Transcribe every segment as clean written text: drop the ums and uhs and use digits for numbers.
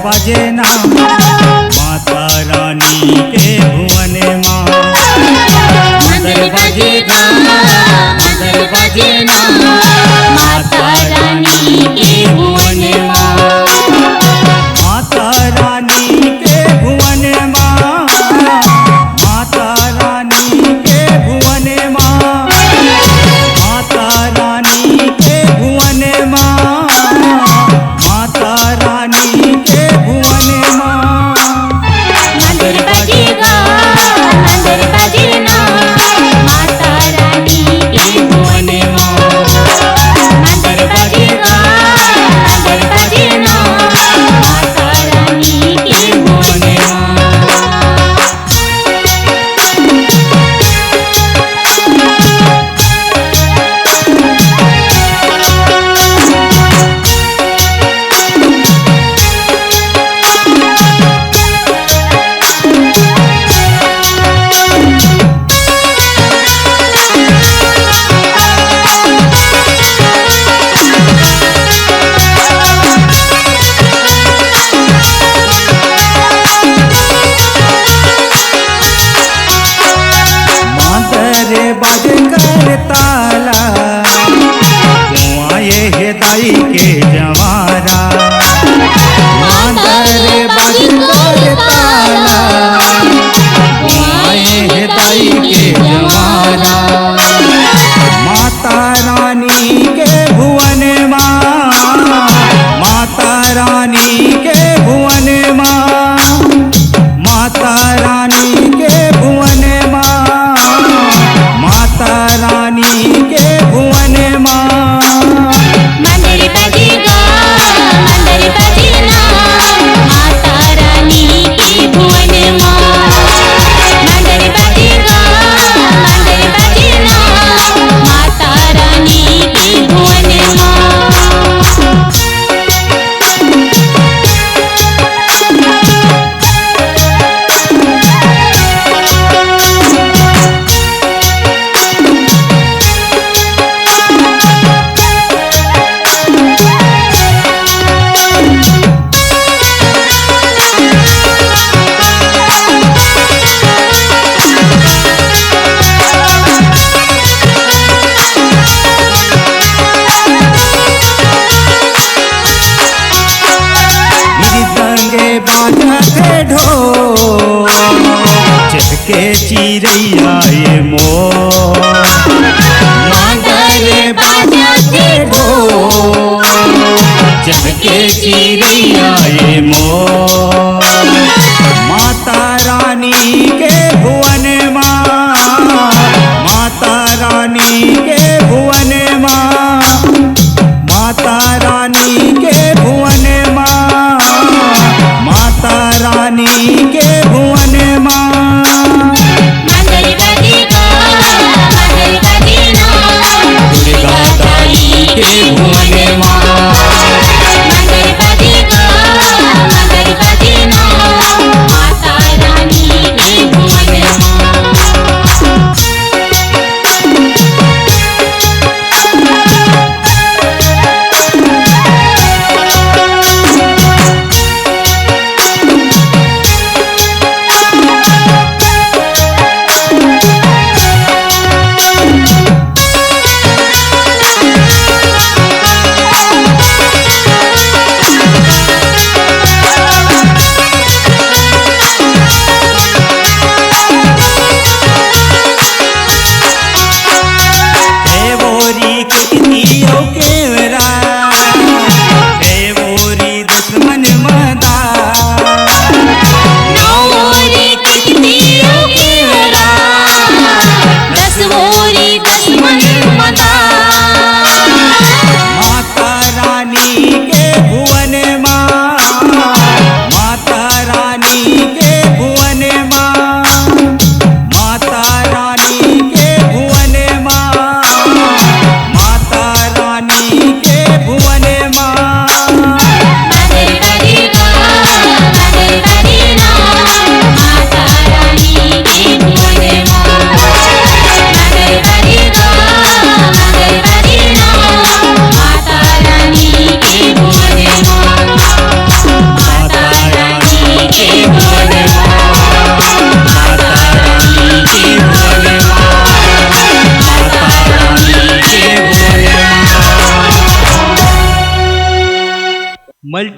बाजे ना माता रानी के भुवन माँ। मंदिर बजेगा मंदिर बजे ना माता रानी के भुवन माँ। माता रानी के भुवन माँ, माता रानी के भुवन माँ, माता रानी के भुवन माँ, माता रानी के भुवन माँ। मंदिर बजेगा मंदिर बजे ना माता रानी के भुवन माँ। मंदिर बजेगा मंदिर बजे ना माता रानी के भुवन माँ। मातरे बाजे कर ताला कुआं ये दाई के जवारा। मातरे बाजे कर ताला कुआं ये दाई के जवारा। माता रानी के भुवन माँ, माता रानी के भुवन माँ, माता रानी के भुवन माँ, माता रानी के भुवन माँ। मंदिर बजेगा मंदिर बजे ना माता रानी के भुवन माँ। मंदिर बजेगा मंदिर बजे ना माता रानी के भुवन माँ। मृदंगे बाजते ढोल चहके चिड़ैया ये मोर। मंदिर बजते ढोल चहके चिड़ैया ये मोर। माता रानी के भुवन माँ, माता रानी के भुवन माँ, माता रानी के भुवन माँ, माता रानी के भुवन माँ। मंदिर बजेगा मंदिर बजे ना दुर्गा दाई के भुवन माँ। मंदिर बजेगा मंदिर बजे ना माता रानी के भुवन माँ।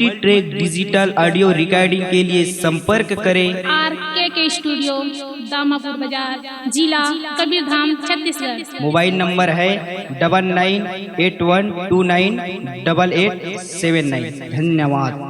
Multi track digital audio recording के लिए संपर्क करें RKK स्टूडियो, दामापुर बाजार, जिला कबीरधाम, छत्तीसगढ़। मोबाइल नंबर है 9981298879। धन्यवाद।